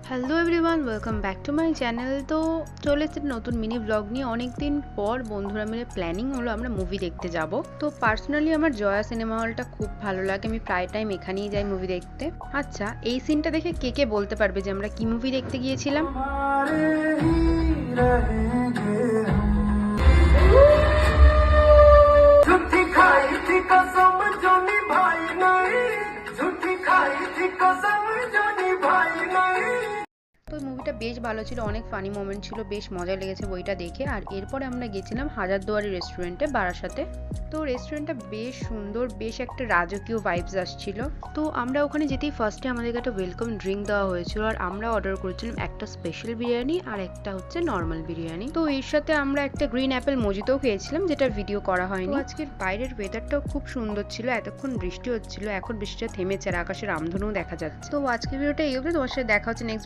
Hello everyone, welcome back to my channel. তো চলে এসেছে নতুন মিনি ব্লগ নিয়ে। অনেক দিন পর বন্ধুরা মিলে প্ল্যানিং হলো আমরা মুভি দেখতে যাব। তো পার্সোনালি আমার জয়া সিনেমা হলটা খুব ভালো লাগে, আমি প্রায় টাইম এখানেই যাই মুভি দেখতে। আচ্ছা, এই সিনটা দেখে কে কে বলতে পারবে যে আমরা কি মুভি দেখতে গিয়েছিলাম? তো মুভিটা বেশ ভালো ছিল, অনেক ফানি মোমেন্ট ছিল, বেশ মজা লেগেছে বইটা দেখে। আর এরপরে আমরা গেছিলাম হাজারদুয়ারি রেস্টুরেন্টে বারাসাতে। তো রেস্টুরেন্টটা বেশ সুন্দর, বেশ একটা রাজকীয় ভাইবস আসছিল। তো আমরা ওখানে যেতেই ফার্স্টে আমাদেরকে একটা ওয়েলকাম ড্রিঙ্ক দেওয়া হয়েছিল, আর আমরা অর্ডার করেছিলাম একটা স্পেশাল বিরিয়ানি আর একটা হচ্ছে নর্মাল বিরিয়ানি। তো এর সাথে আমরা একটা গ্রিন অ্যাপেল মজিতও খেয়েছিলাম, যেটা ভিডিও করা হয়নি। আজকের বাইরের ওয়েদারটাও খুব সুন্দর ছিল, এতক্ষণ বৃষ্টি হচ্ছিল, এখন বৃষ্টিটা থেমেছে আর আকাশের রামধনুও দেখা যাচ্ছে। তো আজকের ভিডিওটা এই অবধি, তোমার সাথে দেখা হচ্ছে নেক্সট